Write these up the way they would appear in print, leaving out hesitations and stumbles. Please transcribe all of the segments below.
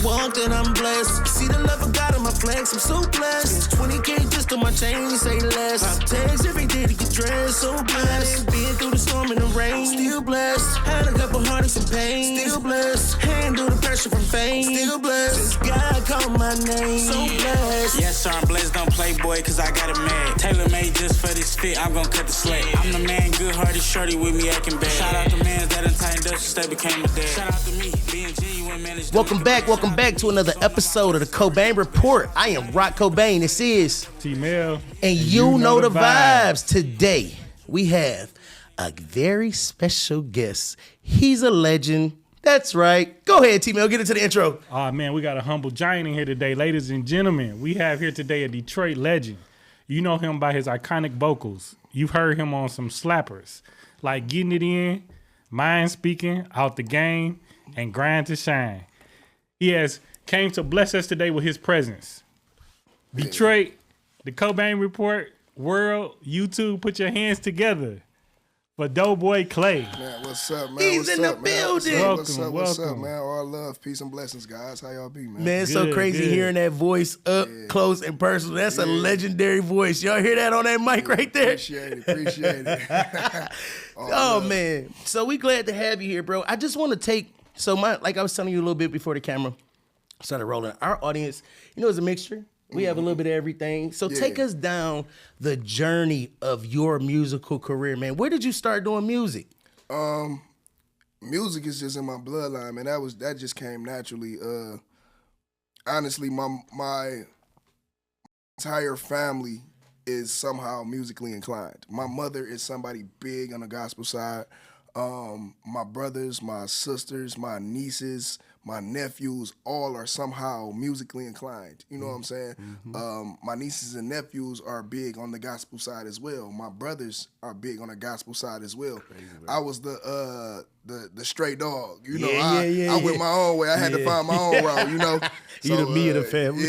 walk that I'm blessed. See the love of God in my flex, I'm so blessed. 20K just on my chain, say less. I text every day to get dressed, so blessed. Been through the storm and the rain, still blessed. Had a couple heartaches and pain, still blessed. Handle the pressure from fame, still blessed. Just God called my name, so blessed. Yes, sir, I'm blessed, don't play boy, cause I got it mad. Tailor made just for this fit, I'm gon' cut the slack. I'm the man, good hearted shorty with me acting bad. Shout out to mans that Untitled Chapter became a dad. Shout out to me, being genuine, man. Welcome back to another episode of the Cobain Report. I am Roc Cobain. This is T-Mel. And you know the vibes. Today, we have a very special guest. He's a legend. That's right. Go ahead, T-Mel. Get into the intro. Oh, man, we got a humble giant in here today. Ladies and gentlemen, we have here today a Detroit legend. You know him by his iconic vocals. You've heard him on some slappers, like Getting It In, Mind Speaking, Out the Game, and Grind to Shine. He has came to bless us today with his presence. Detroit, the Cobain Report, world, YouTube, put your hands together for Doughboy Clay. Man, what's up, man? He's in the building. What's up, Welcome. man? All love, peace, and blessings, guys. How y'all be, man? Man, it's so Good, crazy good. hearing that voice up close and personal. That's a legendary voice. Y'all hear that on that mic right there? Appreciate it. Oh, man. So we glad to have you here, bro. I just want to take, like I was telling you a little bit before the camera started rolling, our audience, is a mixture. We have a little bit of everything. So take us down the journey of your musical career, man. Where did you start doing music? Music is just in my bloodline, man. That just came naturally. Honestly, my entire family is somehow musically inclined. My mother is somebody big on the gospel side. My brothers, my sisters, my nieces, my nephews, all are somehow musically inclined. You know what I'm saying? Mm-hmm. My nieces and nephews are big on the gospel side as well. My brothers are big on the gospel side as well. Crazy, I was the stray dog. I went my own way. I had to find my own route. You the me of the family.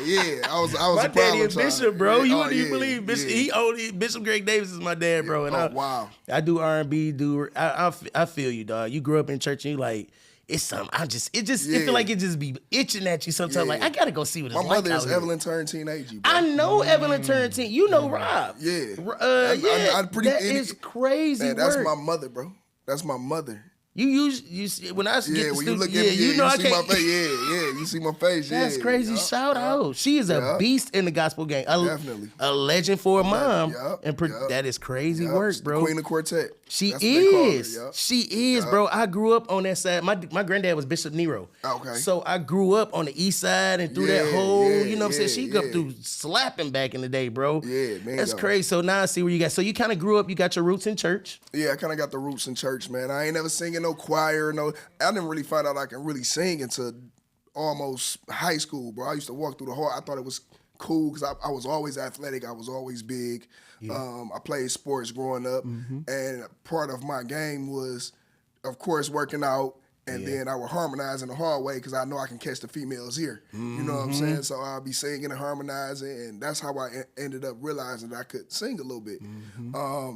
Yeah. I was my a daddy problem is Bishop, child. bro. Yeah. You wouldn't even believe Bishop. Bishop Greg Davis is my dad, bro. And wow. I do R&B. I feel you, dog. You grew up in church and you like. It's something. It feel like it just be itching at you sometimes. Yeah. Like I gotta go see what it's my like. mother out is here. Evelyn turned teenage. I know Evelyn turned teen. You know Rob. Yeah. That is crazy. Man, that's work. my mother, bro. That's my mother. You see when I get the when you look studio, at me, you know I see can't. my face. You see my face. That's crazy. Yup, Shout out. She is a beast in the gospel game. Definitely. A legend for a mom. Yup, And that is crazy work, bro. The Queen of Quartet. She That's what they call her, is. yup. She is, bro. I grew up on that side. My granddad was Bishop Nero. Okay. So I grew up on the east side and through that whole, you know what I'm saying? She yeah. come through slapping back in the day, bro. Yeah, man. That's crazy. So now I see where you got. So you kind of grew up, you got your roots in church. Yeah, I kind of got the roots in church, man. I ain't never singing no choir. I didn't really find out I can really sing until almost high school, bro. I used to walk through the hall. I thought it was cool because I was always athletic. I was always big. Yeah. I played sports growing up. Mm-hmm. And part of my game was, of course, working out. And then I would harmonize in the hallway because I know I can catch the females here. Mm-hmm. You know what I'm saying? So I'll be singing and harmonizing. And that's how I ended up realizing that I could sing a little bit. Mm-hmm.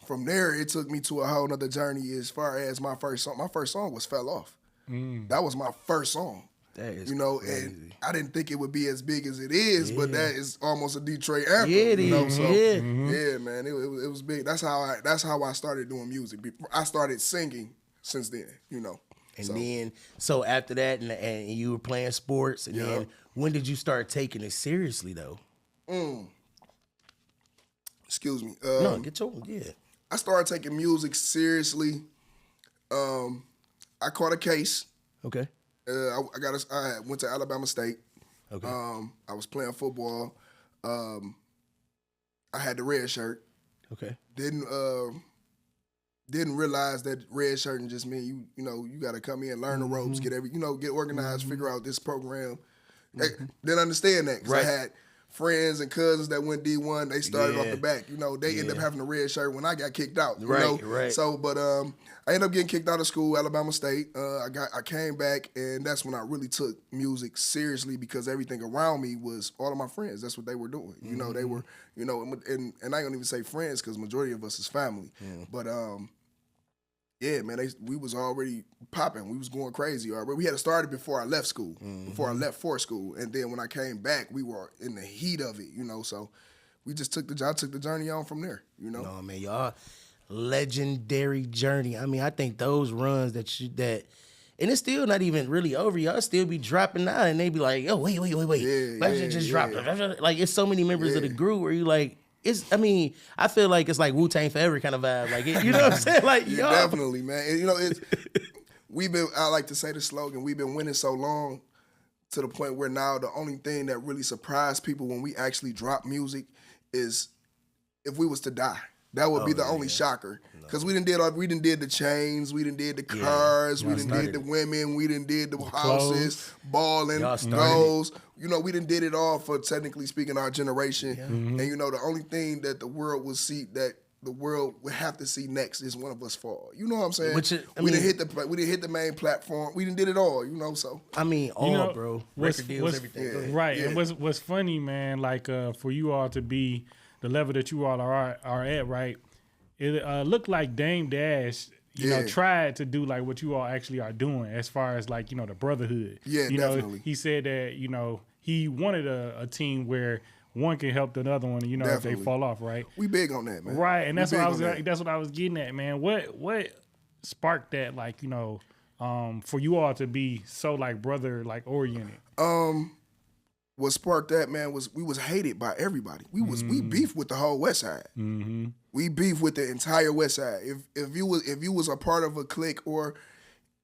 From there, it took me to a whole nother journey as far as my first song. My first song was Fell Off. That was my first song. That is crazy. And I didn't think it would be as big as it is, but that is almost a Detroit anthem. Yeah, it is. So, Mm-hmm. yeah, man, it was big. That's how I started doing music. I started singing since then, And then, so after that, and you were playing sports, and then when did you start taking it seriously, though? Excuse me. No, get your, I started taking music seriously. I caught a case. Okay. I went to Alabama State. Okay. I was playing football. I had the red shirt. Okay. Didn't realize that red shirt and just mean you got to come in, learn the ropes, get organized, figure out this program. Didn't understand that because I had friends and cousins that went D1. They started off the back. They ended up having a red shirt when I got kicked out. Right. So, but I ended up getting kicked out of school, Alabama State. I came back, and that's when I really took music seriously because everything around me was all of my friends. That's what they were doing. They were, and I don't even say friends because majority of us is family. But Yeah, man, we was already popping. We was going crazy already. We had started before I left school, before I left for school. And then when I came back, we were in the heat of it, so we just took the journey on from there, No, man, y'all legendary journey. I mean, I think those runs and it's still not even really over. Y'all still be dropping out, and they be like, "Oh, wait, just dropped it." Like, it's so many members of the group where you like, I feel like it's like Wu-Tang Forever kind of vibe. Like, you know what I'm saying? Like, y'all. Definitely, man. And, I like to say the slogan, we've been winning so long to the point where now the only thing that really surprised people when we actually drop music is if we was to die. That would be the only shocker. Because we done did the chains, we done did the cars, we done did the women, we done did the houses, balling, goals. We done did it all for, technically speaking, our generation. Yeah. And the only thing that the world will see, that the world would have to see next, is one of us fall. You know what I'm saying? We didn't hit the main platform. We done did it all, so. I mean, bro. Record deals, everything. Right. And what's funny, man, like for you all to be the level that you all are at, right? It looked like Dame Dash, tried to do like what you all actually are doing as far as like, the Brotherhood. Yeah, definitely. He said that, he wanted a team where one can help the other one, if they fall off, right? We big on that, man. Right, and that's what I was getting at, man. What sparked that, like, for you all to be so like brother like oriented? What sparked that, man, was we was hated by everybody. We beefed with the whole West Side. Mm-hmm. We beefed with the entire West Side. If you was a part of a clique or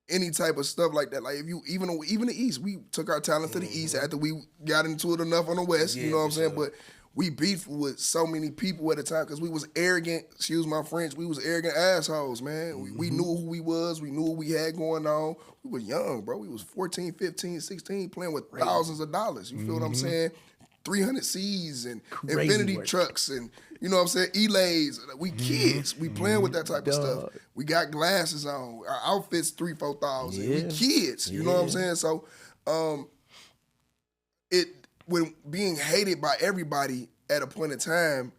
any type of stuff like that, like if you even the East, we took our talent to the East after we got into it enough on the West. You know what I'm saying? But we beefed with so many people at the time because we was arrogant. Excuse my French. We was arrogant assholes, man. We knew who we was. We knew what we had going on. We was young, bro. We was 14, 15, 16, playing with thousands of dollars. You feel what I'm saying? 300 C's and Infinity trucks and, you know what I'm saying, Elays. We kids. We playing with that type of stuff. We got glasses on. Our outfits $3,000-$4,000. We kids. You know what I'm saying? So when being hated by everybody at a point in time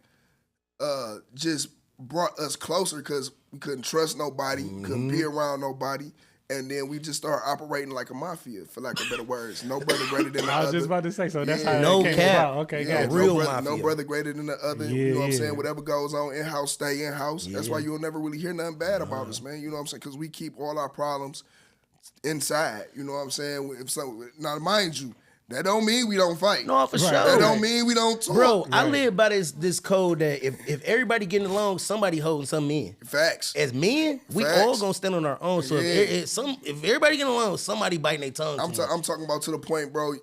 just brought us closer because we couldn't trust nobody, couldn't be around nobody. And then we just started operating like a mafia, for lack of better words. No brother greater than the other. I was just about to say, so that's how no it came cap. about. Okay, yeah, gotcha. Real mafia. mafia. No brother greater than the other. You know what I'm saying? Whatever goes on in-house, stay in-house. That's why you'll never really hear nothing bad about us, man. You know what I'm saying? Because we keep all our problems inside. You know what I'm saying? Now, mind you, that don't mean we don't fight. No, for sure. That don't mean we don't talk. Bro, I live by this code that if everybody getting along, somebody holding something in. Facts. As men, we all gonna stand on our own. So if everybody getting along, somebody biting their tongue. I'm talking about to the point, bro.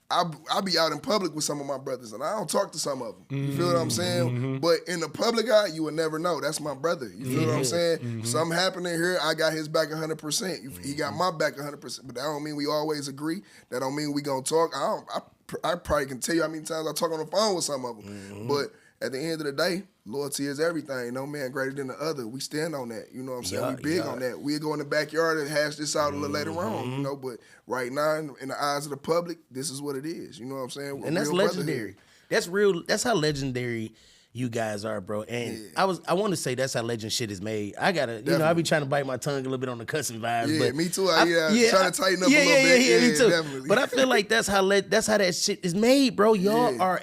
I be out in public with some of my brothers, and I don't talk to some of them. You feel what I'm saying? But in the public eye, you would never know. That's my brother. You feel what I'm saying? Something happening here, I got his back 100%. He got my back 100%. But that don't mean we always agree. That don't mean we gonna talk. I probably can tell you how many times I talk on the phone with some of them. But at the end of the day, loyalty is everything. No man greater than the other. We stand on that. You know what I'm saying? We big on that. We'll go in the backyard and hash this out a little later on, you know. But right now, in the eyes of the public, this is what it is. You know what I'm saying? And that's legendary. That's real. That's how legendary you guys are, bro. And I want to say that's how legend shit is made. I gotta, I be trying to bite my tongue a little bit on the cussing vibes. Yeah, but me too. Trying to tighten up a little bit. Yeah, me too. Definitely. But I feel like that's how that shit is made, bro. Y'all are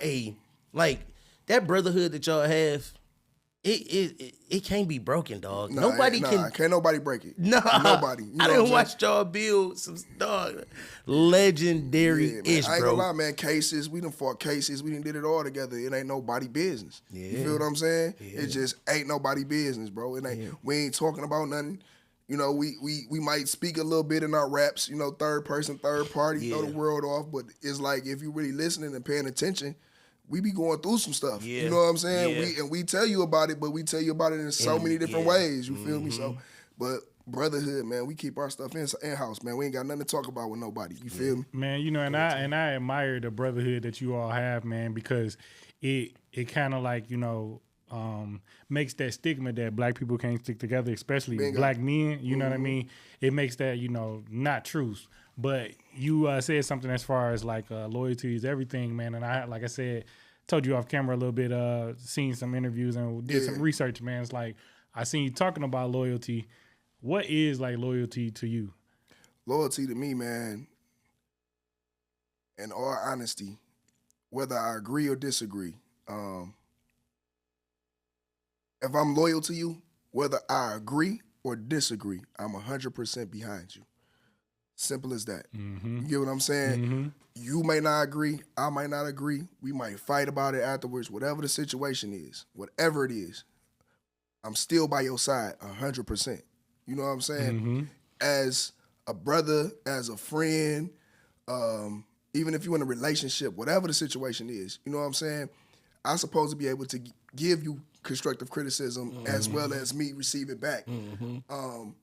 that brotherhood that y'all have. It can't be broken, dog. Can't nobody break it. Nobody. You know I didn't watch y'all build some dog legendary-ish, I ain't bro. gonna lie, man. Cases, we done fought cases. We done did it all together. It ain't nobody business. Yeah. You feel what I'm saying? Yeah. It just ain't nobody business, bro. It ain't. We ain't talking about nothing. You know, we might speak a little bit in our raps. You know, third person, third party, throw the world off. But it's like if you really listening and paying attention, we be going through some stuff. Yeah. You know what I'm saying? Yeah. We tell you about it, but we tell you about it in so many different ways. You feel me? So, but brotherhood, man, we keep our stuff in-house, man. We ain't got nothing to talk about with nobody. You feel me? Man, and I admire the brotherhood that you all have, man, because it kind of like, makes that stigma that black people can't stick together, especially black men, you know what I mean? It makes that, not truth. But you said something as far as like loyalty is everything, man. And I, like I said, told you off camera a little bit, seen some interviews and did some research, man. It's like, I seen you talking about loyalty. What is like loyalty to you? Loyalty to me, man, in all honesty, whether I agree or disagree, if I'm loyal to you, whether I agree or disagree, I'm 100% behind you. Simple as that. Mm-hmm. You get what I'm saying? Mm-hmm. You may not agree. I might not agree. We might fight about it afterwards. Whatever the situation is, whatever it is, I'm still by your side 100%. You know what I'm saying? Mm-hmm. As a brother, as a friend, even if you're in a relationship, whatever the situation is, you know what I'm saying? I'm supposed to be able to give you constructive criticism as well as me receive it back. You're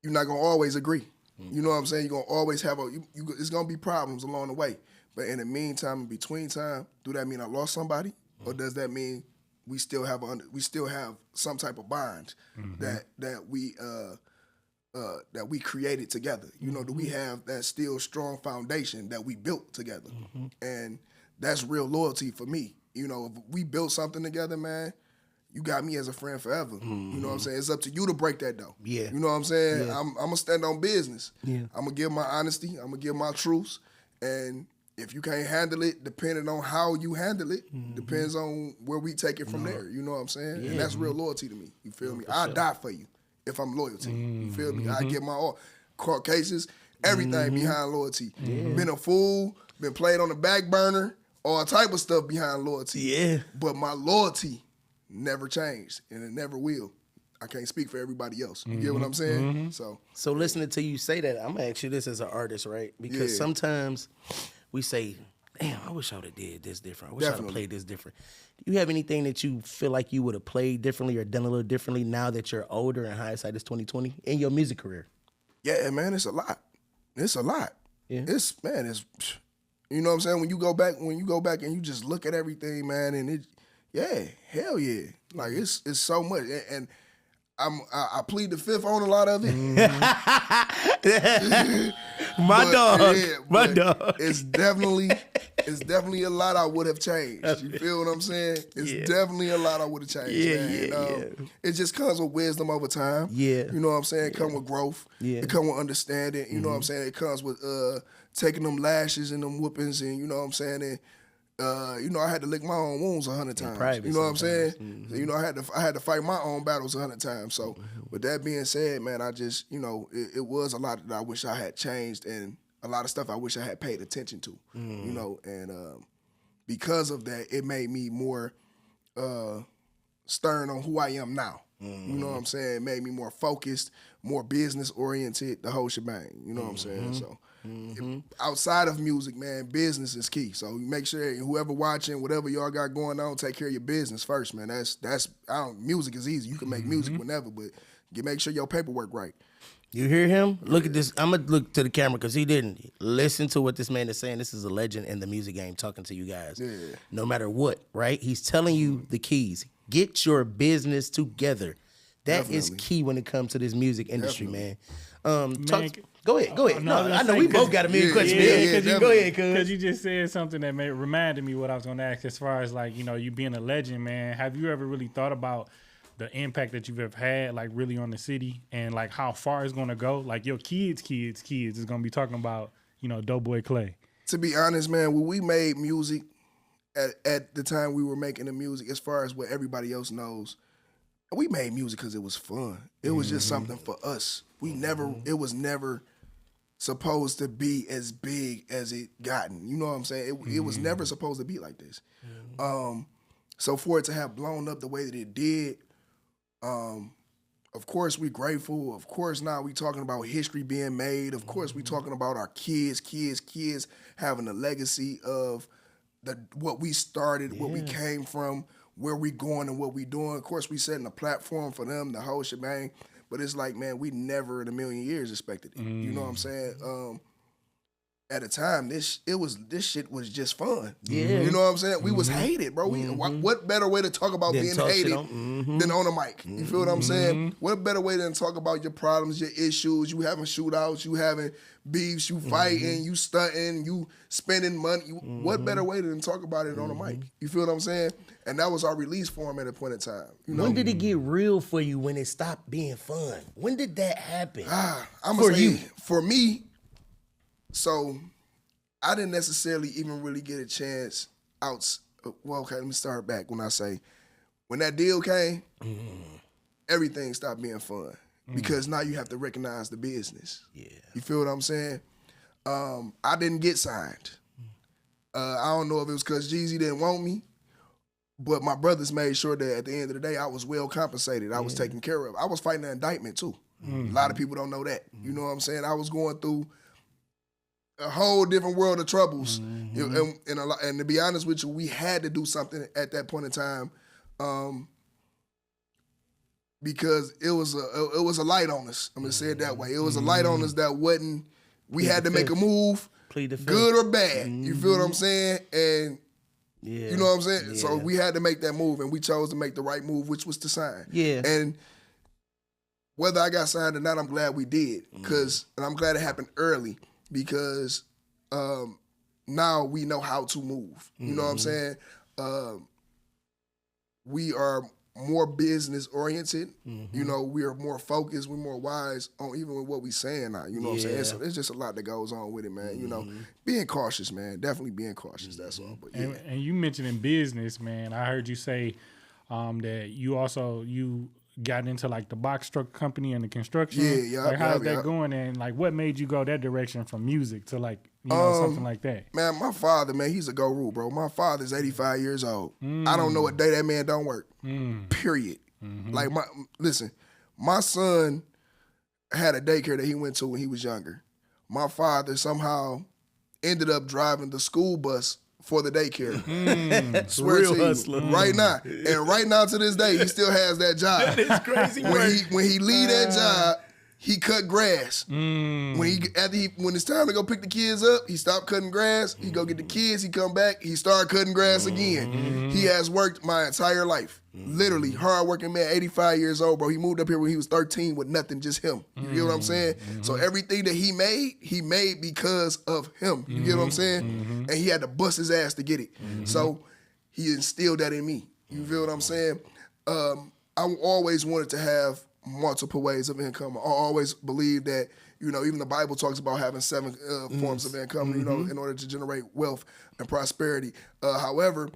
not gonna always agree. You know what I'm saying? You're gonna always have it's gonna be problems along the way. But in the meantime, in between time, do that mean I lost somebody, or does that mean we still have some type of bond that we created together? You know, do we have that still strong foundation that we built together? And that's real loyalty for me. You know, if we built something together, man, you got me as a friend forever. You know what I'm saying? It's up to you to break that though. Yeah. You know what I'm saying? Yeah. I'm gonna stand on business. Yeah. I'm gonna give my honesty. I'm gonna give my truths. And if you can't handle it, depending on how you handle it, depends on where we take it from there. You know what I'm saying? Yeah. And that's real loyalty to me. You feel me? I'll die for you if I'm loyal to you. You feel me? I get my all. Court cases, everything behind loyalty. Been a fool, been played on the back burner, all type of stuff behind loyalty. Yeah. But my loyalty never changed, and it never will. I can't speak for everybody else. You get what I'm saying? So listening to you say that, I'm gonna ask you this as an artist, right? Because sometimes we say, damn, I wish I would have did this different. I wish I would have played this different. Do you have anything that you feel like you would have played differently or done a little differently now that you're older and hindsight is 2020 in your music career? Yeah, man, it's a lot. It's a lot. Yeah. It's you know what I'm saying? When you go back and you just look at everything, man, and hell yeah. Like it's so much. And I plead the fifth on a lot of it. My dog. It's definitely a lot I would have changed. You feel what I'm saying? It's definitely a lot I would have changed, man. It just comes with wisdom over time. Yeah. You know what I'm saying? It comes with growth. Yeah. It comes with understanding. You know what I'm saying? It comes with taking them lashes and them whoopings, and you know what I'm saying? And I had to lick my own wounds 100 times. You know what I'm saying? You know, I had to fight my own battles 100 times. So with that being said, man, I just, it was a lot that I wish I had changed, and a lot of stuff I wish I had paid attention to. You know, and because of that, it made me more stern on who I am now. You know what I'm saying? It made me more focused, more business oriented, the whole shebang. You know what I'm saying? So outside of music, man, business is key. So make sure whoever watching, whatever y'all got going on, take care of your business first, man. Music is easy. You can make music whenever, but make sure your paperwork right. You hear him? Look at this. I'm going to look to the camera because he didn't. Listen to what this man is saying. This is a legend in the music game talking to you guys. Yeah. No matter what, right? He's telling you the keys. Get your business together. That is key when it comes to this music industry, man. Go ahead. No, I know we both got a million questions. Go ahead, cuz. Because you just said something that reminded me what I was going to ask as far as like, you being a legend, man. Have you ever really thought about the impact that you've ever had, like really on the city, and like how far it's going to go? Like your kids is going to be talking about, Doughboy Clay. To be honest, man, when we made music, at the time we were making the music, as far as what everybody else knows, we made music because it was fun. It was just something for us. It was never supposed to be as big as it gotten. You know what I'm saying? It was never supposed to be like this. So for it to have blown up the way that it did, of course we grateful. Of course now we talking about history being made. Of course we talking about our kids having a legacy of what we started, what we came from, where we going and what we doing. Of course, we setting a platform for them, the whole shebang. But it's like, man, we never in a million years expected it. You know what I'm saying? at the time, this shit was just fun. Yeah. You know what I'm saying? We was hated, bro. What better way to talk about being hated than on a mic? You feel what I'm saying? What better way than talk about your problems, your issues, you having shootouts, you having beefs, you fighting, you stunting, you spending money. What better way than talk about it on a mic? You feel what I'm saying? And that was our release form at a point in time. You know? When did it get real for you when it stopped being fun? When did that happen? I'm gonna say, for me, so I didn't necessarily even really get a chance out. Well, okay, let me start back when I say, when that deal came, everything stopped being fun because now you have to recognize the business. Yeah. You feel what I'm saying? I didn't get signed. I don't know if it was because Jeezy didn't want me, but my brothers made sure that at the end of the day, I was well compensated. I was taken care of. I was fighting an indictment too. A lot of people don't know that. You know what I'm saying? I was going through a whole different world of troubles. And to be honest with you, we had to do something at that point in time because it was a light on us. I'm gonna say it that way. It was a light on us that wasn't. We had to make a move, good or bad. You feel what I'm saying? And you know what I'm saying? So we had to make that move, and we chose to make the right move, which was to sign. Yeah. And whether I got signed or not, I'm glad we did, and I'm glad it happened early. Because now we know how to move. You know what I'm saying? We are more business oriented. You know, we are more focused. We're more wise on even with what we saying now. You know what I'm saying? So there's just a lot that goes on with it, man. You know, being cautious, man. Definitely being cautious. That's all. But yeah. And you mentioned in business, man. I heard you say that you got into like the box truck company and the construction. Yeah. Like how's that going? And like what made you go that direction from music to like, you know, something like that? Man, my father, man, he's a go-rule, bro. My father's 85 years old. I don't know a day that man don't work. Period. Like listen, my son had a daycare that he went to when he was younger. My father somehow ended up driving the school bus for the daycare. Swear Real to you, hustler. right now. And right now to this day, he still has that job. That is crazy. When he leave that job, he cut grass. When it's time to go pick the kids up, he stopped cutting grass. He go get the kids. He come back. He start cutting grass again. He has worked my entire life. Literally, hard-working man, 85 years old, bro. He moved up here when he was 13 with nothing, just him. You get what I'm saying? So everything that he made because of him. You get what I'm saying? And he had to bust his ass to get it. So he instilled that in me. You feel what I'm saying? I always wanted to have multiple ways of income. I always believed that, you know, even the Bible talks about having 7 forms of income, you know, in order to generate wealth and prosperity. However,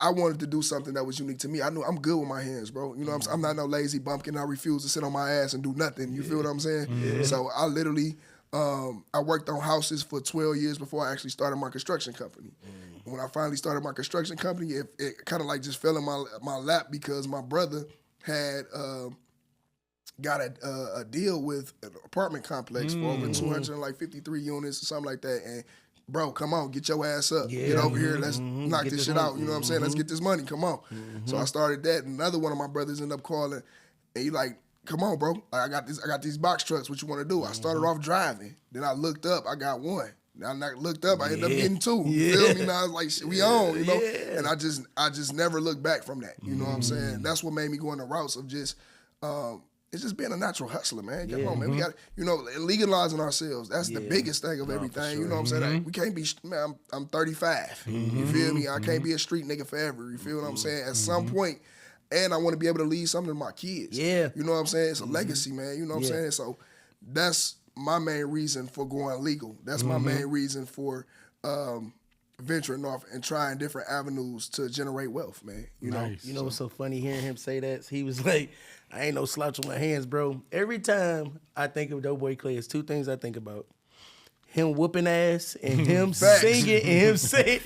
I wanted to do something that was unique to me. I knew I'm good with my hands, bro. You know what I'm saying? I'm not no lazy bumpkin. I refuse to sit on my ass and do nothing. You feel what I'm saying? So I literally, I worked on houses for 12 years before I actually started my construction company. When I finally started my construction company, it kind of like just fell in my lap because my brother had got a deal with an apartment complex for over 253 units or something like that. And bro, come on, get your ass up. Get over here. Let's knock this shit out. You know what I'm saying? Let's get this money. Come on. So I started that. And another one of my brothers ended up calling. And he like, come on, bro. I got these box trucks. What you want to do? I started off driving. Then I looked up. I got one. Now I looked up. I ended up getting 2. You feel me? Now I was like, shit, we on, you know? And I just never looked back from that. You know what I'm saying? That's what made me go in the routes of just, it's just being a natural hustler, man. Come on, man. We got, you know, legalizing ourselves. That's the biggest thing of everything. Sure. You know what I'm saying? Like, we can't be, man, I'm 35. You feel me? I can't be a street nigga forever. You feel what I'm saying? At some point, and I want to be able to leave something to my kids. You know what I'm saying? It's a legacy, man. You know what I'm saying? So that's my main reason for going legal. That's my main reason for venturing off and trying different avenues to generate wealth, man. You know? You know what's so funny hearing him say that? He was like, I ain't no slouch on my hands, bro. Every time I think of Doughboy Clay, it's 2 things I think about. Him whooping ass and him singing and him saying,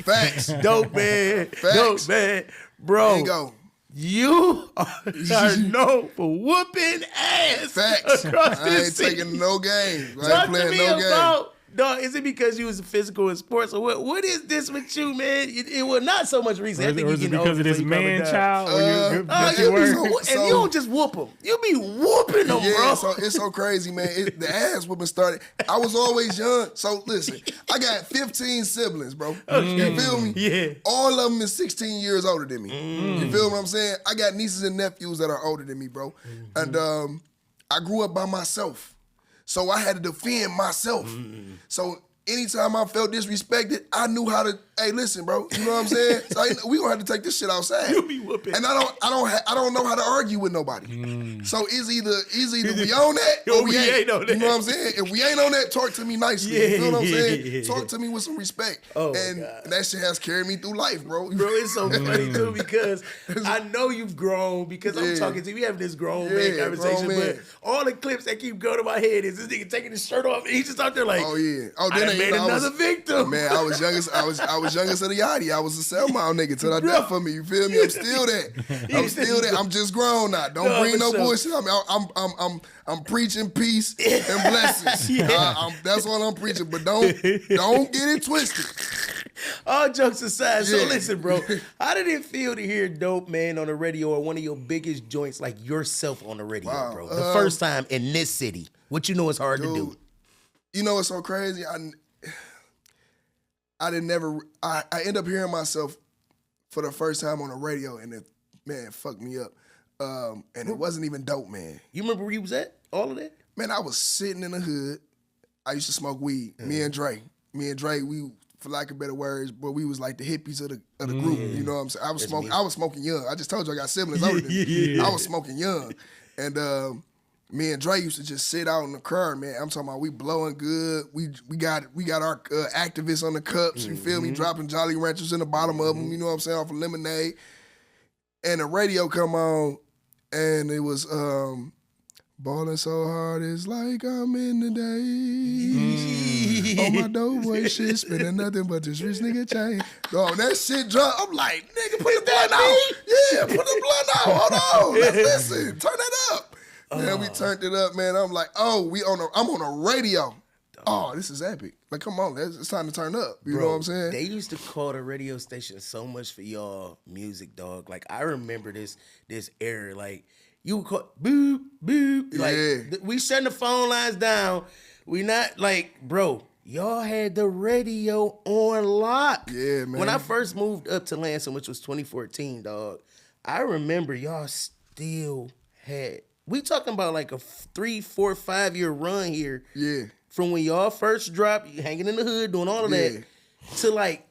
dope man, dope man. Bro, there you go. You are known for whooping ass across I this ain't city. taking no games. I Talk ain't playing to me no about Dog, is it because you was physical in sports or what? What is this with you, man? It was not so much reason. I think or is it because of this man child? You don't just whoop them. You be whooping them, bro. So it's so crazy, man. The ass whooping started. I was always young. So listen, I got 15 siblings, bro. You feel me? Yeah. All of them is 16 years older than me. You feel what I'm saying? I got nieces and nephews that are older than me, bro. And I grew up by myself. So I had to defend myself. So anytime I felt disrespected, I knew how to. Hey, listen, bro. You know what I'm saying? So we gonna have to take this shit outside. You be whooping. And I don't know how to argue with nobody. So it's either we on that or we ain't on that. You know what I'm saying? If we ain't on that, talk to me nicely. You know what I'm saying? Talk to me with some respect. And that shit has carried me through life, bro. Bro, it's so funny too because I know you've grown because I'm talking to you. We having this grown man conversation, but all the clips that keep going to my head is this nigga taking his shirt off and he's just out there like, then I made another victim. Man, I was youngest of the Yachty. I was a cell mile nigga till I death for me. You feel me? I'm still that. I'm just grown now. Don't bring no bullshit. I'm preaching peace and blessings. That's all I'm preaching. But don't get it twisted. All jokes aside, so listen, bro. How did it feel to hear Dope Man on the radio or one of your biggest joints like yourself on the radio, bro? The first time in this city. What you know is hard to do. You know what's so crazy? I end up hearing myself for the first time on the radio, and it, man, fucked me up. And it wasn't even Dope Man. You remember where you was at? All of that? Man, I was sitting in the hood. I used to smoke weed. Me and Dre, we, for lack of better words, but we was like the hippies of the group. You know what I'm saying? I was smoking young. I just told you I got siblings older than me. I was smoking young, and me and Dre used to just sit out in the car, man. I'm talking about we blowing good. We got our activists on the cups. You feel me? Dropping Jolly Ranchers in the bottom of them. You know what I'm saying? Off of lemonade. And the radio come on, and it was ballin' so hard, it's like I'm in the days. Oh, my Doughboy shit, spending nothing but this rich nigga chain. Oh, that shit drop. I'm like, nigga, put the blunt out. Yeah, put the blunt out. Hold on. Let's listen. Turn that up. Man, we turned it up, man. I'm like, I'm on a radio. Oh, this is epic. Like, come on, it's time to turn up. You know what I'm saying? They used to call the radio station so much for y'all music, dog. Like, I remember this era. Like, you would call, boop, boop. Like, we shutting the phone lines down. We not, like, bro, y'all had the radio on lock. Yeah, man. When I first moved up to Lansing, which was 2014, dog, I remember y'all still had... We talking about like a 3, 4, 5 year run here. Yeah. From when y'all first dropped, hanging in the hood, doing all of that, to like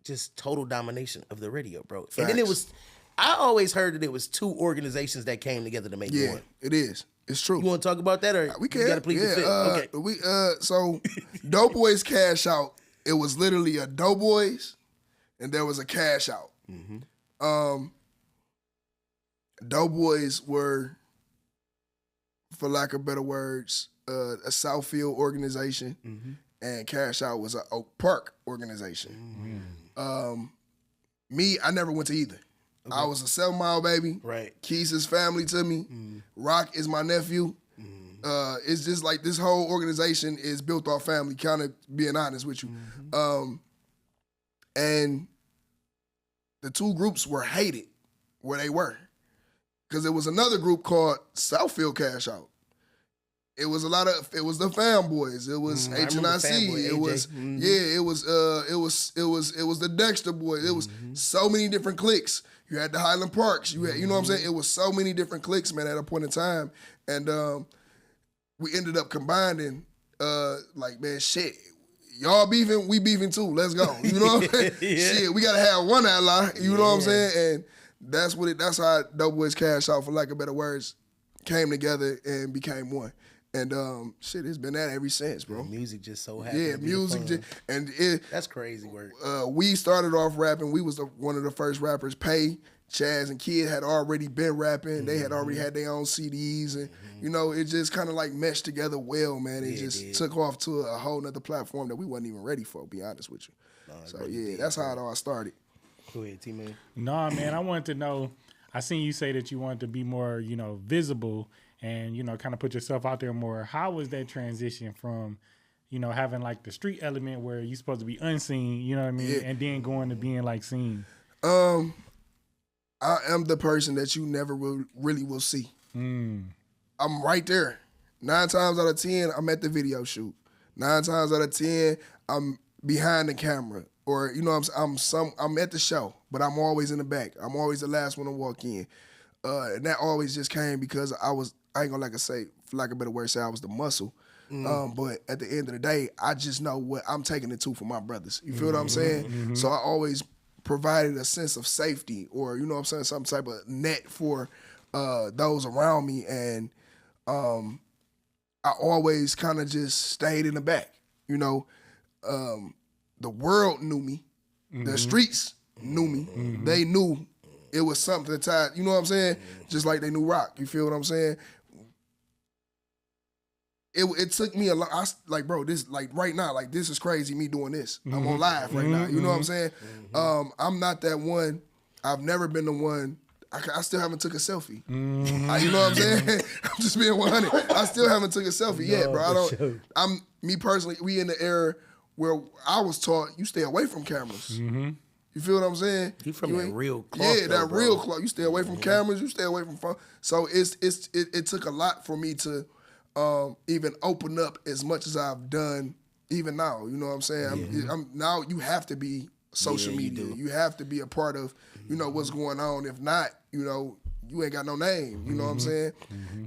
just total domination of the radio, bro. Facts. And then it was, I always heard that it was 2 organizations that came together to make one. Yeah, it is. It's true. You want to talk about that, or we can? You gotta plead the fifth? Okay. So Doughboyz Cashout, it was literally a Doughboyz, and there was a Cashout. Doughboyz were, for lack of better words, a Southfield organization, and Cashout was an Oak Park organization. Me, I never went to either. Okay. I was a 7 Mile baby. Right. Keys is family to me. Roc is my nephew. It's just like this whole organization is built off family, kind of being honest with you. And the 2 groups were hated where they were. Because there was another group called Southfield Cashout. It was it was the Fam Boys. It was HNIC. It was it was the Dexter Boys. It was so many different cliques. You had the Highland Parks. You know what I'm saying? It was so many different cliques, man, at a point in time. And we ended up combining, like, man, shit. Y'all beefing, we beefing too. Let's go. You know what I'm saying? Shit, we gotta have one ally. You know what I'm saying? And that's how Doughboyz Cashout, for lack of better words, came together and became one. And shit, it's been that ever since, bro. Music just so happened. Yeah, music that's crazy work. We started off rapping. We was one of the first rappers. Pay, Chaz, and Kid had already been rapping. They had already had their own CDs, and you know, it just kind of like meshed together well, man. It just took off to a whole nother platform that we wasn't even ready for, to be honest with you. So yeah, that's how it all started. Go ahead, T-Man. Nah, man, I wanted to know, I seen you say that you wanted to be more, you know, visible and, you know, kind of put yourself out there more. How was that transition from you know, having like the street element where you're supposed to be unseen, you know what I mean? And then going to being like seen. I am the person that you never really will see. I'm right there. 9 times out of 10, I'm at the video shoot. 9 times out of 10, I'm behind the camera. Or, you know, I'm at the show, but I'm always in the back. I'm always the last one to walk in. And that always just came because I ain't gonna say, for lack of a better word, say I was the muscle. But at the end of the day, I just know what I'm taking it to for my brothers. You feel what I'm saying? So I always provided a sense of safety, or, you know what I'm saying, some type of net for those around me. And I always kind of just stayed in the back. You know, the world knew me. The streets knew me. They knew it was something tied, you know what I'm saying? Just like they knew Roc. You feel what I'm saying? It took me a lot. Like, bro, this, like, right now, like, this is crazy, me doing this. I'm on live right now. You know what I'm saying? I'm not that one. I've never been the one. I still haven't took a selfie. You know what I'm saying? I'm just being 100. I still haven't took a selfie yet, bro. I don't. I'm me personally. We in the era where I was taught you stay away from cameras. You feel what I'm saying? You from that real cloth. Yeah, that real cloth. You stay away from cameras. You stay away from phone. So it took a lot for me to even open up as much as I've done. Even now, you know what I'm saying? I'm now you have to be social media. You have to be a part of, you know, what's going on. If not, you know, you ain't got no name. You know what I'm saying?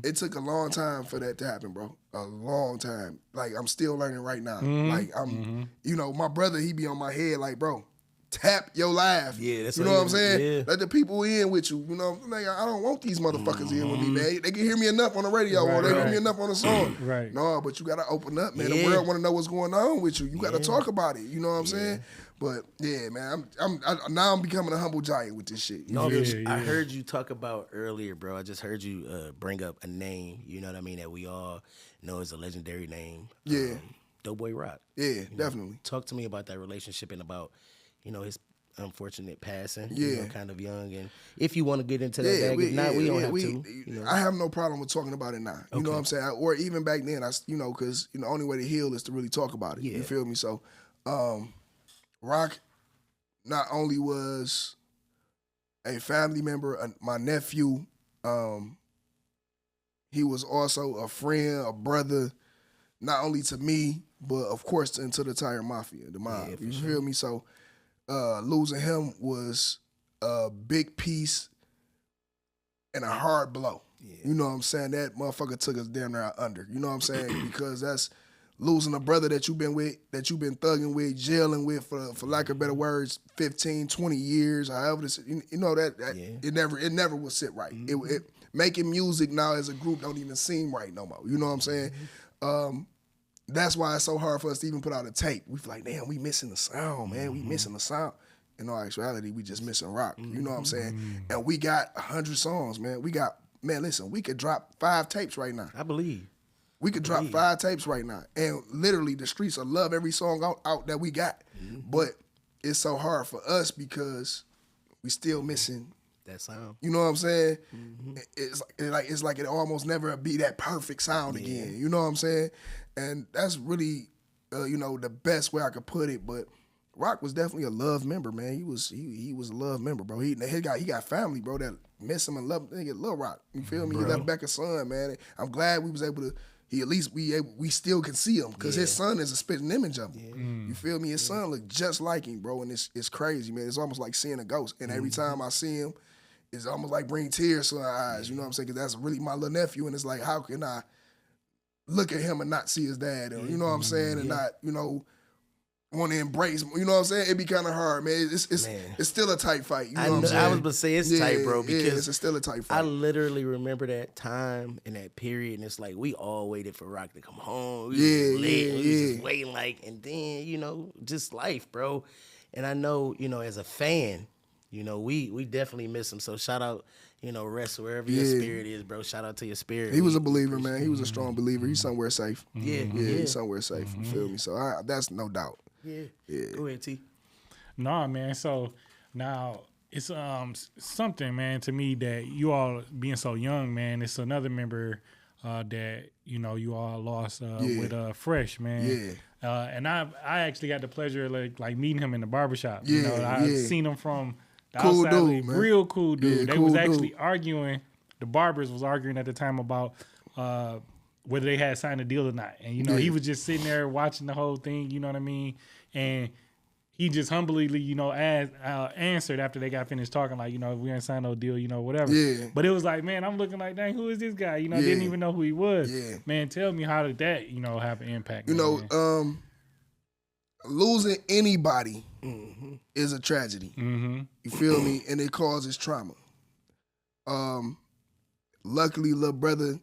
It took a long time for that to happen, bro. A long time. Like, I'm still learning right now. Like, I'm, you know, my brother, he be on my head like, bro, tap your live. Yeah, that's you know what I'm saying? Yeah. Let the people in with you. You know, like, I don't want these motherfuckers in with me, man. They can hear me enough on the radio or they hear me enough on the song. No, but you got to open up, man. The world want to know what's going on with you. You got to talk about it. You know what I'm saying? But yeah, man, now I'm becoming a humble giant with this shit. I heard you talk about earlier, bro. I just heard you bring up a name, you know what I mean, that we all know is a legendary name. Yeah. Doughboy Roc. Yeah, definitely. Talk to me about that relationship and about, you know, his unfortunate passing. Yeah. You know, kind of young. And if you want to get into that, if not, we don't have to. You know. I have no problem with talking about it now. You know what I'm saying? Or even back then, you know, because, you know, the only way to heal is to really talk about it. You feel me? So, Roc not only was a family member, my nephew, he was also a friend, a brother, not only to me, but of course to the entire mafia, the mob. You feel me? So losing him was a big piece and a hard blow. You know what I'm saying? That motherfucker took us damn near under. You know what I'm saying? Because that's losing a brother that you've been with, that you've been thugging with, jailing with for lack of better words, 15, 20 years, however this, you know, that it never will sit right. It making music now as a group don't even seem right no more. You know what I'm saying? That's why it's so hard for us to even put out a tape. We feel like, damn, we missing the sound, man. We missing the sound. In all actuality, we just missing Roc. You know what I'm saying? And we got 100 songs, man. Listen, we could drop 5 tapes right now. I believe. We could drop 5 tapes right now. And literally, the streets will love every song out that we got. But it's so hard for us because we still missing that sound. You know what I'm saying? It's like it almost never be that perfect sound again. You know what I'm saying? And that's really, you know, the best way I could put it. But Roc was definitely a love member, man. He was a love member, bro. He got family, bro, that miss him and love him. They love Roc. You feel me? He left back a son, man. I'm glad we was able to. We still can see him because his son is a spitting image of him. You feel me? His son look just like him, bro, and it's crazy, man. It's almost like seeing a ghost. And every time I see him, it's almost like bringing tears to my eyes. You know what I'm saying? Because that's really my little nephew, and it's like, how can I look at him and not see his dad? Or, you know what I'm saying? And not, you know, want to embrace him. You know what I'm saying? It'd be kind of hard, man. It's still a tight fight. You know what I'm saying? I was going to say it's tight, bro, because it's still a tight fight. I literally remember that time and that period, and it's like we all waited for Roc to come home. We was just waiting, like, and then, you know, just life, bro. And I know, you know, as a fan, you know, we definitely miss him. So shout out, you know, rest wherever your spirit is, bro. Shout out to your spirit. He was a believer, man. He was a strong believer. He's somewhere safe. Yeah. He's somewhere safe. You feel me? So that's no doubt. Yeah. Go ahead, T. Nah, man. So now it's something, man, to me that you all being so young, man. It's another member that, you know, you all lost with Fresh, man. And I actually got the pleasure of like meeting him in the barbershop. Yeah, You know, I've yeah. seen him from the Cool outside. dude, man. Real cool dude. Yeah, They cool was dude. actually arguing. The barbers was arguing at the time about whether they had signed a deal or not. And, you know, he was just sitting there watching the whole thing, you know what I mean? And he just humbly, you know, answered after they got finished talking, like, you know, we ain't signed no deal, you know, whatever. Yeah. But it was like, man, I'm looking like, dang, who is this guy? You know, I didn't even know who he was. Yeah. Man, tell me, how did that, you know, have an impact? You man? know, losing anybody is a tragedy. Mm-hmm. You feel me? And it causes trauma. Luckily, little brother,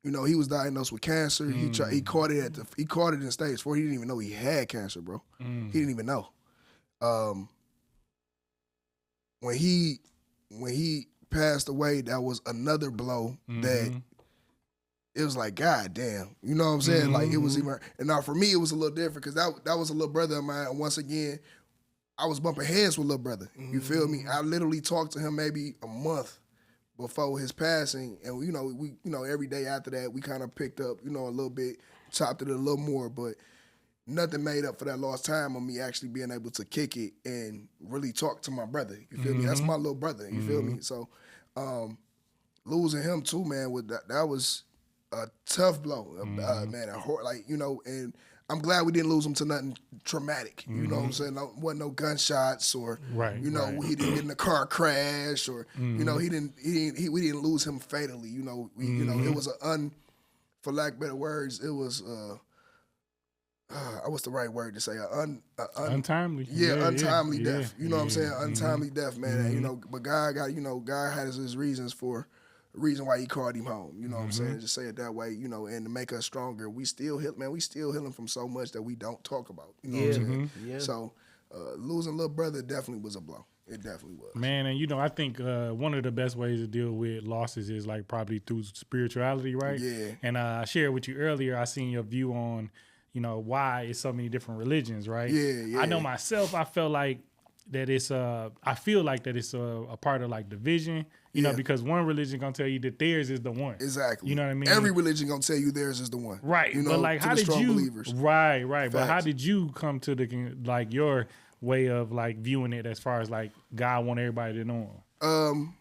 you know, he was diagnosed with cancer. He caught it in stage 4. He didn't even know he had cancer, bro. He didn't even know. When he passed away, that was another blow that it was like, God damn. You know what I'm saying? Like, it was even, and now for me, it was a little different because that was a little brother of mine. And once again, I was bumping heads with little brother. You feel me? I literally talked to him maybe a month before his passing, and we every day after that we kind of picked up, you know, a little bit, chopped it a little more, but nothing made up for that lost time of me actually being able to kick it and really talk to my brother. You feel me? That's my little brother. You feel me? So losing him too, man, with that was a tough blow, man. Like, you know, and I'm glad we didn't lose him to nothing traumatic. You know what I'm saying? Wasn't no gunshots or, you know, he didn't get in a car crash or, you know, we didn't lose him fatally. You know, you know, it was for lack of better words, it was what's the right word to say? Untimely. Yeah, untimely death. You know what I'm saying? Untimely death, man. And, you know, but God has his reasons for. Reason why he called him home, you know what I'm saying? Just say it that way, you know, and to make us stronger. We still healing from so much that we don't talk about. You know what I'm saying? Yeah. So losing little brother definitely was a blow. It definitely was. Man, and you know, I think one of the best ways to deal with losses is like probably through spirituality, right? Yeah. And I shared with you earlier, I seen your view on, you know, why it's so many different religions, right? Yeah. I know myself, I feel like that it's a part of like division, you know, because one religion gonna tell you that theirs is the one. Exactly. You know what I mean? Every religion gonna tell you theirs is the one. Right. You know, but like, how did you? Believers. Right. Facts. But how did you come to like your way of like viewing it as far as like God want everybody to know him?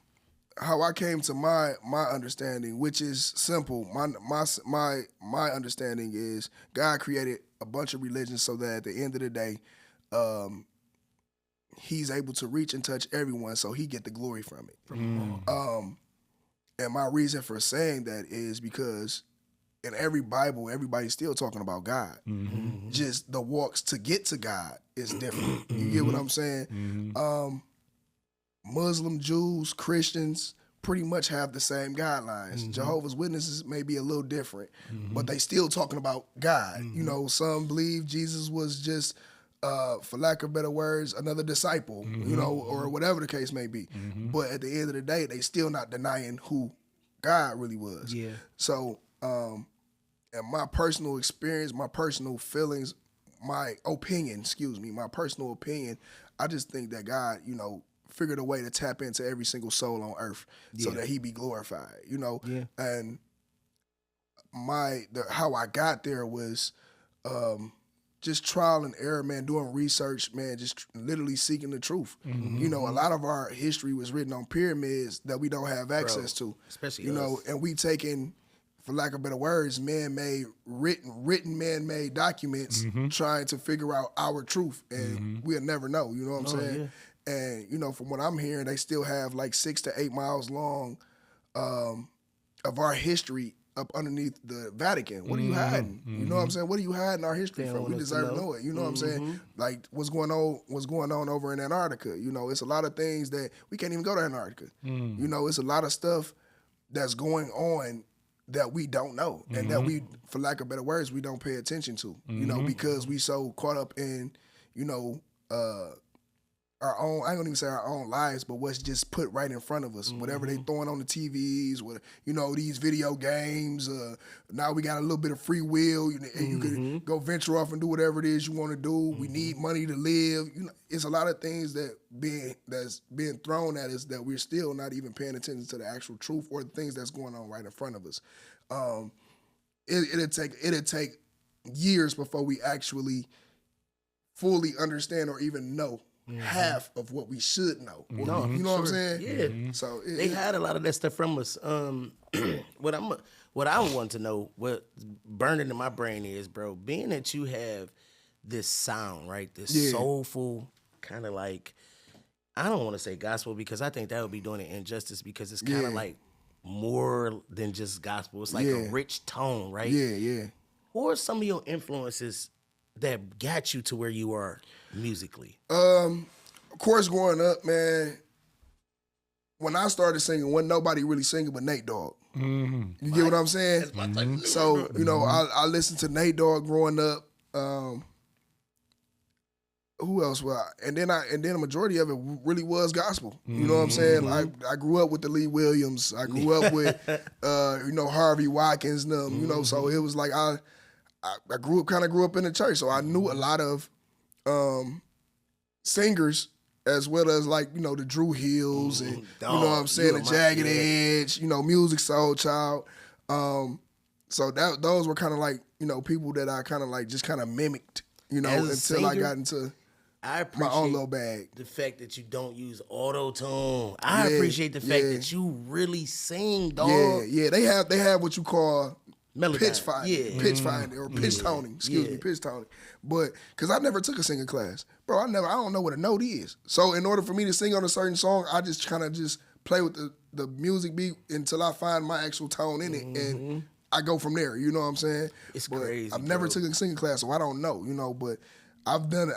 How I came to my understanding, which is simple. My understanding is God created a bunch of religions so that at the end of the day, he's able to reach and touch everyone, so he get the glory from it. And my reason for saying that is because in every Bible, everybody's still talking about God. Just the walks to get to God is different. You get what I'm saying? Muslim, Jews, Christians pretty much have the same guidelines. Jehovah's Witnesses may be a little different, but they still talking about God. You know, some believe Jesus was just for lack of better words, another disciple, you know, or whatever the case may be. But at the end of the day, they still not denying who God really was. Yeah. So, and my personal experience, my personal feelings, my personal opinion, I just think that God, you know, figured a way to tap into every single soul on earth so that he be glorified, you know? Yeah. And how I got there was, just trial and error, man, doing research, man, just literally seeking the truth. You know, a lot of our history was written on pyramids that we don't have access to. Especially you know, and we taking, for lack of better words, man-made, written man-made documents trying to figure out our truth. And we'll never know, you know what I'm saying? Yeah. And, you know, from what I'm hearing, they still have like 6 to 8 miles long of our history up underneath the Vatican. What are you hiding? You know what I'm saying? What are you hiding our history from? We deserve to know it. You know what I'm saying? Like what's going on over in Antarctica. You know, it's a lot of things that we can't even go to Antarctica. You know, it's a lot of stuff that's going on that we don't know and that we, for lack of better words, we don't pay attention to. You know, because we so caught up in, you know, our own, I ain't gonna even say our own lives, but what's just put right in front of us. Whatever they throwing on the TVs, with, you know, these video games. Now we got a little bit of free will, and you can go venture off and do whatever it is you want to do. We need money to live. You know, it's a lot of things that's being thrown at us that we're still not even paying attention to the actual truth or the things that's going on right in front of us. It'd take years before we actually fully understand or even know half of what we should know. You know what I'm saying? Yeah. So They had a lot of that stuff from us. What I want to know, what burning in my brain is, bro, being that you have this sound, right? This soulful kind of like, I don't want to say gospel because I think that would be doing it injustice because it's kind of like more than just gospel. It's like a rich tone, right? Yeah. Who are some of your influences that got you to where you are musically? Of course, growing up, man, when I started singing, wasn't nobody really singing but Nate Dogg. You get what I'm saying? So, you know, I listened to Nate Dogg growing up. Who else? And then a majority of it really was gospel. You know what I'm saying? I grew up with the Lee Williams. I grew up with, you know, Harvey Watkins and them, you know, so it was like I grew up in the church. So I knew a lot of singers as well as like, you know, the Drew Hills and, you know what I'm saying, the Jagged Edge, you know, Music Soul Child. So those were kind of like, you know, people that I kind of like just kind of mimicked, you know, until I got into my own little bag. The fact that you don't use auto-tune. I appreciate the fact that you really sing, dog. Yeah. They have what you call Melodyne. pitch finding. Pitch finding or pitch toning. Excuse me, pitch toning. But because I never took a singing class. Bro, I don't know what a note is. So in order for me to sing on a certain song, I just kind of just play with the music beat until I find my actual tone in it. And I go from there, you know what I'm saying? It's but crazy, I've never bro. took a singing class, so I don't know, you know, but I've done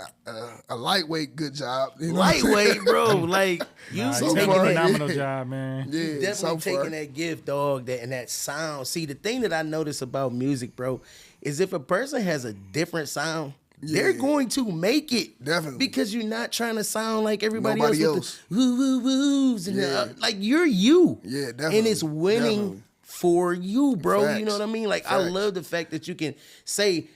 a lightweight good job. You know Lightweight, bro. Like, you So Take far, a phenomenal job, man. Yeah, definitely so taking far. that gift, dog, and that sound. See, the thing that I notice about music, bro, is if a person has a different sound, they're going to make it. Definitely. Because you're not trying to sound like everybody Nobody else. else. With the woo, woo, woos. And like, you're you. Yeah, definitely. And it's winning Definitely. for you, bro. Facts. You know what I mean? Like, I Facts. love the fact that you can say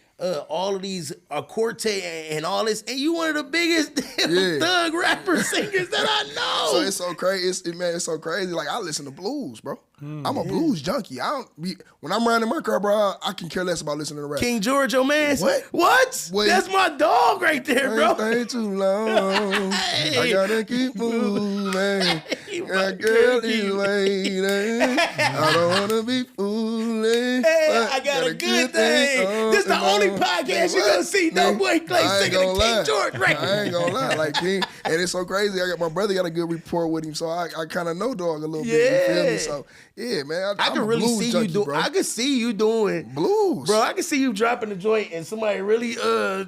all of these quartet and all this, and you one of the biggest thug rapper singers that I know. So it's so crazy. It's so crazy. Like, I listen to blues, bro. I'm a blues junkie. When I'm riding in my car, bro, I can care less about listening to rap. King George, your man. What? Wait. That's my dog right there, bro. Ain't too long. I gotta keep moving. my Girl, girl, you waiting. I don't wanna be fooling. Hey, I got a good thing. This the only podcast you're gonna see Doughboy Clay singing the King George record. I ain't gonna lie, like King, and it's so crazy. My brother got a good rapport with him, so I kind of know dog a little bit. You feel me? So yeah, man, I I'm can a really blues see junkie, you do. bro. I can see you doing blues, bro. I can see you dropping the joint and somebody really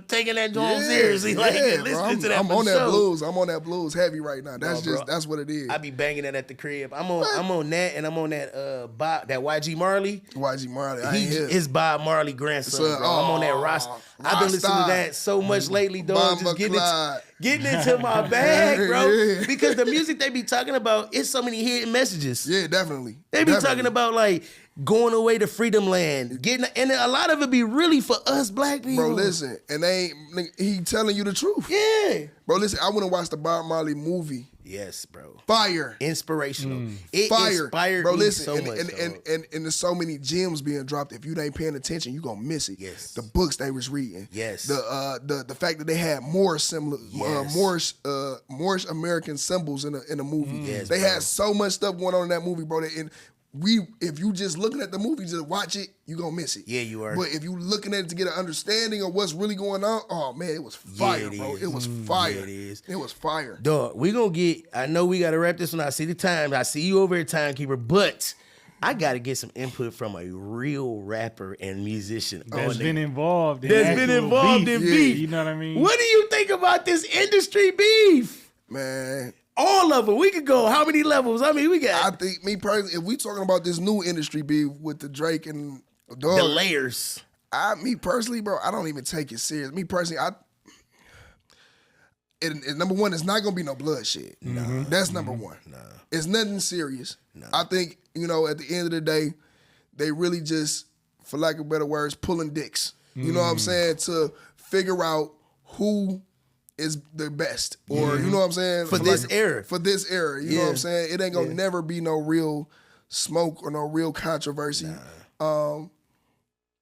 taking that joint seriously, like listening to that. I'm for on that sure. blues. I'm on that blues heavy right now. That's bro. that's what it is. I be banging that at the crib. I'm on that, and I'm on that that YG Marley. YG Marley, I ain't here. His Bob Marley grandson, So, bro. I'm on that Ross. I've been listening to that so much lately, dog. Just getting into my bag, bro. Yeah. Because the music they be talking about, it's so many hidden messages. Yeah, definitely. They be talking about like going away to freedom land, and a lot of it be really for us black people. Bro, listen, and he telling you the truth. Yeah. Bro, listen, I went and watched the Bob Marley movie. Yes, bro. Fire. Inspirational. It Fire. inspired Bro, me listen, so much. and there's so many gems being dropped. If you ain't paying attention, you gonna miss it. Yes. The books they was reading. Yes. The fact that they had more similar Moorish American symbols in the movie. Yes, they bro. had so much stuff going on in that movie, bro. If you just looking at the movie, just watch it, you gonna miss it. Yeah, you are. But if you looking at it to get an understanding of what's really going on, oh man, it was fire, bro. It was fire. Yeah, it is. It was fire. Dog, we gonna get, I know we gotta wrap this one. I see the time. I see you over here, timekeeper, but I gotta get some input from a real rapper and musician. That's been involved in That's been actual involved beef. in beef. You know what I mean? What do you think about this industry beef? Man, All of them. We could go how many levels? I mean, we got I think me personally, if we talking about this new industry beef with the Drake and the Dog, layers. me personally, bro, I don't even take it serious. Me personally, number one, it's not gonna be no bloodshed. No, that's number one. No, it's nothing serious. No. I think at the end of the day, they really just, for lack of better words, pulling dicks. You know what I'm saying, to figure out who is the best, or you know what I'm saying, For this era. For this era, you know what I'm saying. It ain't gonna never be no real smoke or no real controversy.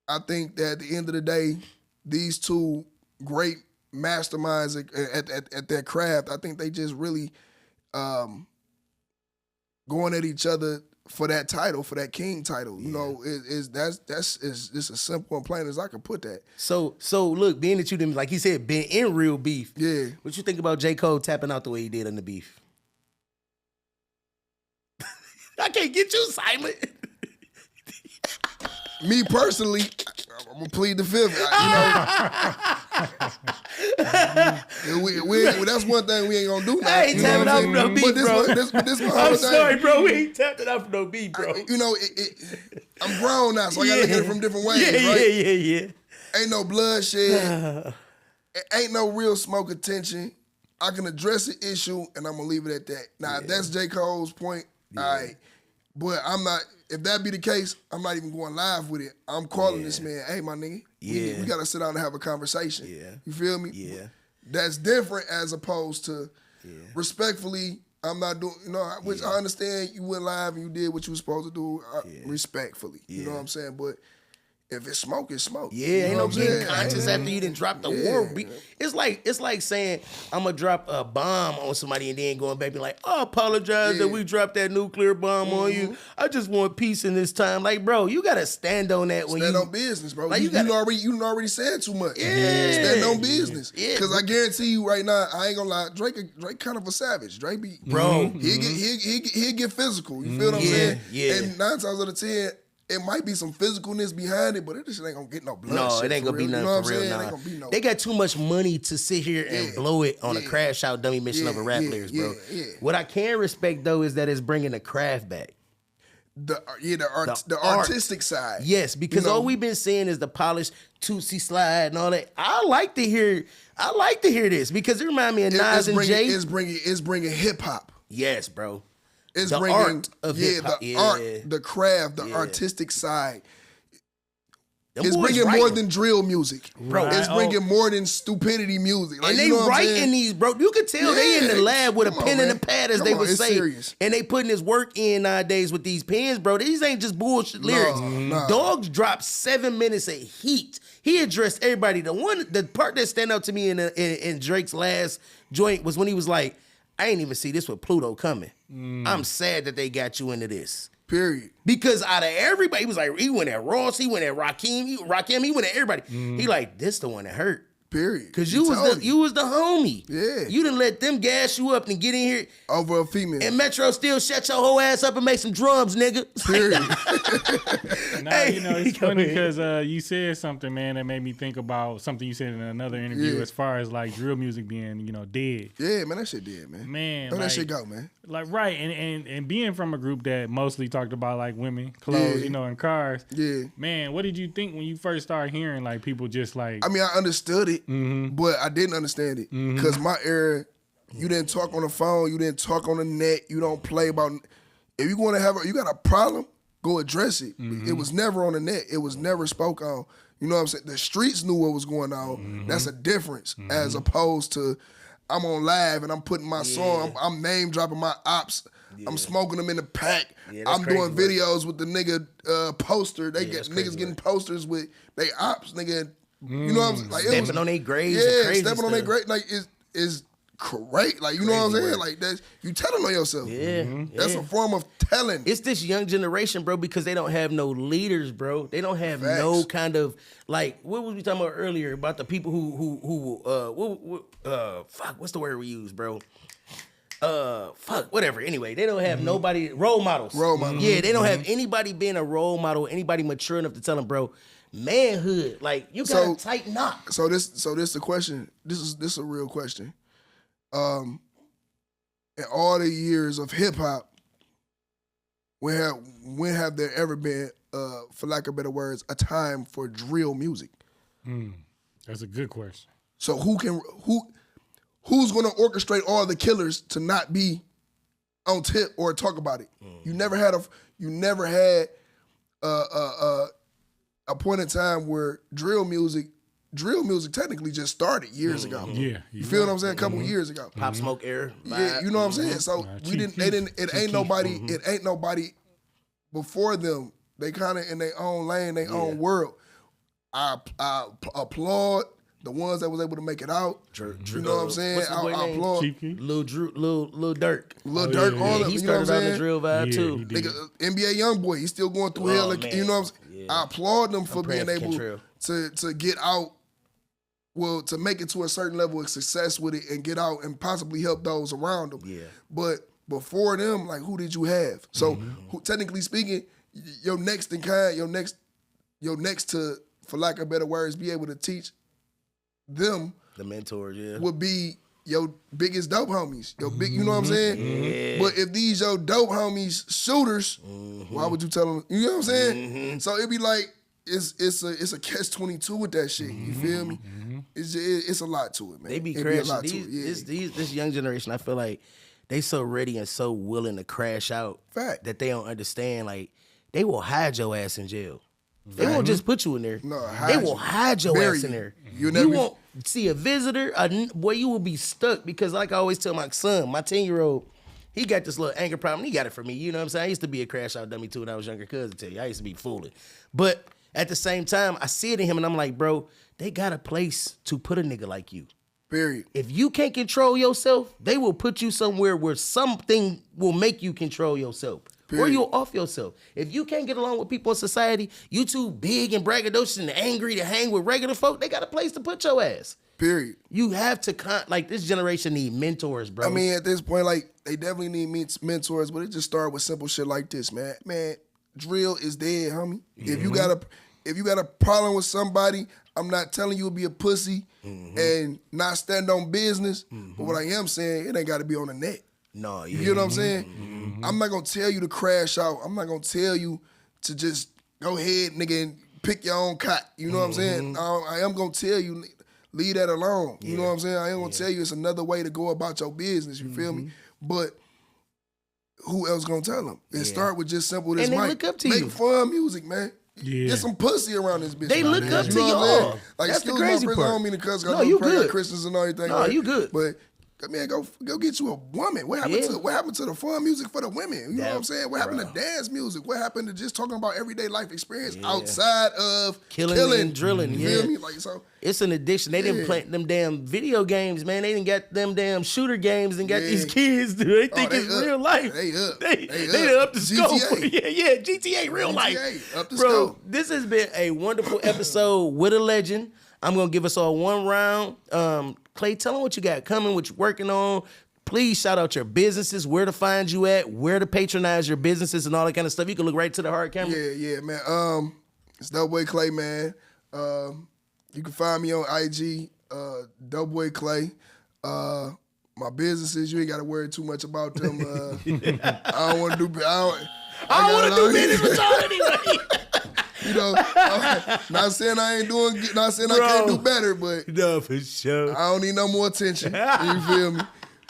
I think that at the end of the day, these two great masterminds at their craft, I think they just really going at each other for that title, for that king title. You know, that's just as simple and plain as I can put that. So look, being that you didn't, like he said, been in real beef. Yeah. What you think about J. Cole tapping out the way he did in the beef? I can't get you silent. Me personally, I'm gonna plead the fifth. That's one thing we ain't gonna do now. I ain't tapping out from no beef, bro. I'm sorry, bro. We ain't tapping out from no beef, bro. I'm grown now, so I gotta look at it from different ways, right? Yeah. Ain't no bloodshed. Ain't no real smoke attention. I can address the issue, and I'm gonna leave it at that. Now, if that's J. Cole's point, all right. But I'm not. If that be the case, I'm not even going live with it. I'm calling this man, hey, my nigga, we gotta sit down and have a conversation. Yeah. You feel me? Yeah. That's different as opposed to respectfully, I'm not doing, which I understand you went live and you did what you were supposed to do respectfully. You know what I'm saying? But if it's smoke, it's smoke. Yeah, ain't no getting conscious after you didn't drop the war beat. It's like saying I'm gonna drop a bomb on somebody and then going back and be like, I apologize that we dropped that nuclear bomb on you. I just want peace in this time. Like, bro, you gotta stand on that when stand on business, bro. Like, you already said too much. Yeah. Stand on business. Yeah. Cause I guarantee you right now, I ain't gonna lie, Drake kind of a savage. Drake be he'll get physical. You feel what I'm saying? Yeah. And 9 times out of 10, it might be some physicalness behind it, but it just ain't gonna get no blood. No, it ain't gonna be nothing for real. Nah. They got too much money to sit here and blow it on a crash out dummy mission of a rap lyrics, bro. What I can respect though is that it's bringing the craft back. The artistic side. Yes, because all we've been seeing is the polished Tootsie slide and all that. I like to hear this because it reminds me of Nas and Jay. It's bringing hip hop. Yes, bro. It's the bringing art of hip-hop. the art, the craft, the artistic side. It's bringing more than drill music, bro. It's bringing more than stupidity music. Like, and they writing these, bro. You can tell they in the lab with a pen and a pad, as they would say. Serious. And they putting this work in nowadays with these pens, bro. These ain't just bullshit lyrics. Dogs dropped 7 minutes of heat. He addressed everybody. The part that stand out to me in Drake's last joint was when he was like, I ain't even see this with Pluto coming. I'm sad that they got you into this. Period. Because out of everybody, he was like, he went at Ross, he went at Rakim, he went at everybody. He like, this the one that hurt. Period. Because you was the homie. Yeah. You didn't let them gas you up and get in here. Over a female. And Metro still shut your whole ass up and make some drums, nigga. Period. It's funny because you said something, man, that made me think about something you said in another interview as far as like drill music being, dead. Yeah, man, that shit dead, man. Man. Let that shit go, man. Like, right. And being from a group that mostly talked about like women, clothes, and cars. Yeah. Man, what did you think when you first started hearing like people just like. I mean, I understood it. But I didn't understand it because my era, you didn't talk on the phone, you didn't talk on the net, you don't play about. If you want to you got a problem, go address it. It was never on the net. It was never spoke on. You know what I'm saying? The streets knew what was going on. That's a difference as opposed to I'm on live and I'm putting my song. I'm name dropping my ops. I'm smoking them in the pack. I'm doing videos with the nigga poster. They get niggas getting posters with they ops, nigga. You know what I'm saying? Like, stepping on their graves. Yeah, stepping on their graves. Like, is great. Like, you know what I'm saying? Like, that's, you telling on yourself. Yeah. That's a form of telling. It's this young generation, bro, because they don't have no leaders, bro. They don't have no kind of, like, what was we talking about earlier about the people who what's the word we use, bro? Whatever. Anyway, they don't have nobody, role models. Yeah, they don't have anybody being a role model, anybody mature enough to tell them, bro, manhood, like you gotta tighten up. So this the question. This is a real question. In all the years of hip hop, when have there ever been, for lack of better words, a time for drill music? That's a good question. So who's gonna orchestrate all the killers to not be on tip or talk about it? You never had a point in time where drill music technically just started years ago. Yeah. You feel what I'm saying? A couple years ago. Pop Smoke era. Yeah, you know what I'm saying? So it ain't nobody before them. They kind of in their own lane, their own world. I applaud the ones that was able to make it out. Drew, you know what I'm saying? What's the boy I name? applaud. Cheeky. Lil Durk. Lil Durk, all of them. He You know what started I'm on the saying? drill vibe Yeah, too. he did. Nigga, NBA YoungBoy, he's still going through hell. man. You know what I'm saying? Yeah. I applaud them for being praying for able Kentrell. to get out, well, to make it to a certain level of success with it and get out and possibly help those around them. Yeah. But before them, like, who did you have? So, technically speaking, your next in kind, your next to, for lack of better words, be able to teach them The mentors, yeah. would be your biggest dope homies. Your big, you know what I'm saying? Yeah. But if these your dope homies shooters, why would you tell them? You know what I'm saying? So it'd be like it's a catch-22 with that shit. You feel me? It's a lot to it, man. They be It'd crashing. a lot to it. Yeah. This young generation, I feel like they so ready and so willing to crash out Fact. that they don't understand. Like, they will hide your ass in jail. They won't just put you in there. No, they hide will you. hide your Bury ass in you. there. You'll never You be- won't see a visitor. Boy, you will be stuck because, like I always tell my son, my 10-year-old, he got this little anger problem. He got it from me. You know what I'm saying? I used to be a crash out dummy too when I was younger. Cousin tell you, I used to be fooling. But at the same time, I see it in him, and I'm like, bro, they got a place to put a nigga like you. Period. If you can't control yourself, they will put you somewhere where something will make you control yourself. Or Period. you'll off yourself. If you can't get along with people in society, you too big and braggadocious and angry to hang with regular folk, they got a place to put your ass. Period. You have to, like, this generation need mentors, bro. I mean, at this point, like, they definitely need mentors, but it just started with simple shit like this, man. Man, drill is dead, homie. If you got a problem with somebody, I'm not telling you to be a pussy and not stand on business. But what I am saying, it ain't got to be on the net. No, You know what I'm saying? I'm not gonna tell you to crash out. I'm not gonna tell you to just go ahead, nigga, and pick your own cot. You know what I'm saying? I am gonna tell you, leave that alone. You know what I'm saying? I am gonna tell you it's another way to go about your business. You feel me? But who else gonna tell them? And start with just simple this And they mic. look up to Make you. fun music, man. Yeah. Get some pussy around this bitch. They man. look up You to know what I'm saying? y'all. Like, That's the excuse my crazy prison, I part. don't mean to cuss. No, you good. Christians and everything. No, you good. But man, go get you a woman. What happened Yeah. what happened to the fun music for the women? You know That- what I'm saying? What happened bruh. to dance music? What happened to just talking about everyday life experience outside of Killing and drilling, You yeah. feel me? Like, so It's an addiction. They didn't play them damn video games, man. They didn't get them damn shooter games and got Yeah. these kids. Dude. They think they it's up. real life. They up. They They done up. up the scope. GTA. Yeah, GTA real life. up the Bro, scope. this has been a wonderful episode with a legend. I'm gonna give us all one round. Clay, tell them what you got coming, what you're working on. Please shout out your businesses, where to find you at, where to patronize your businesses and all that kind of stuff. You can look right to the hard camera. Yeah, man. It's Doughboy Clay, man. You can find me on IG, Doughboy Clay. My businesses, you ain't got to worry too much about them. I don't want to do. I don't want to do business with y'all anyway. You know, not saying I ain't doing, not saying I Bro. can't do better, but No, for sure. I don't need no more attention. You feel me?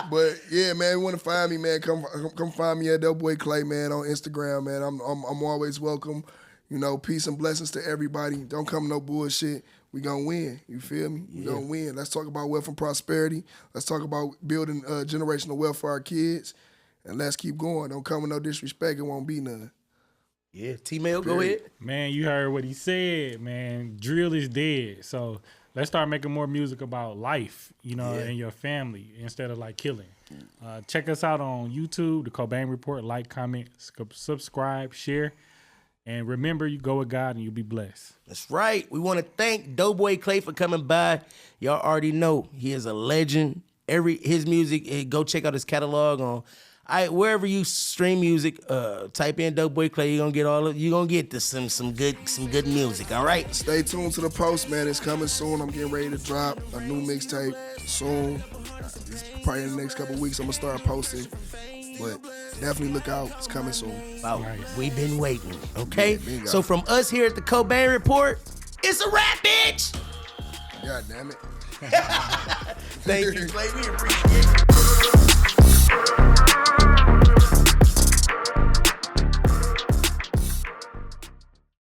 But yeah, man, you want to find me, man? Come find me at Doughboy Clay, man, on Instagram, man. I'm always welcome. You know, peace and blessings to everybody. Don't come no bullshit. We gonna win. You feel me? We gonna win. Let's talk about wealth and prosperity. Let's talk about building generational wealth for our kids, and let's keep going. Don't come with no disrespect. It won't be none. Yeah, T-Mail, go ahead. Man, you heard what he said, man. Drill is dead. So let's start making more music about life, you know, and your family instead of like killing. Check us out on YouTube, the Cobain Report. Like, comment, subscribe, share. And remember, you go with God and you'll be blessed. That's right. We want to thank Doughboy Clay for coming by. Y'all already know he is a legend. His music, go check out his catalog on wherever you stream music. Type in Doughboy Clay. You're gonna get some good music. All right. Stay tuned to the post, man. It's coming soon. I'm getting ready to drop a new mixtape soon. It's probably in the next couple weeks I'm gonna start posting. But definitely look out. It's coming soon. Wow. Nice. We've been waiting. Okay. bingo. So from us here at the Cobain Report, it's a wrap, bitch. God damn it. Thank you, Clay. We appreciate it.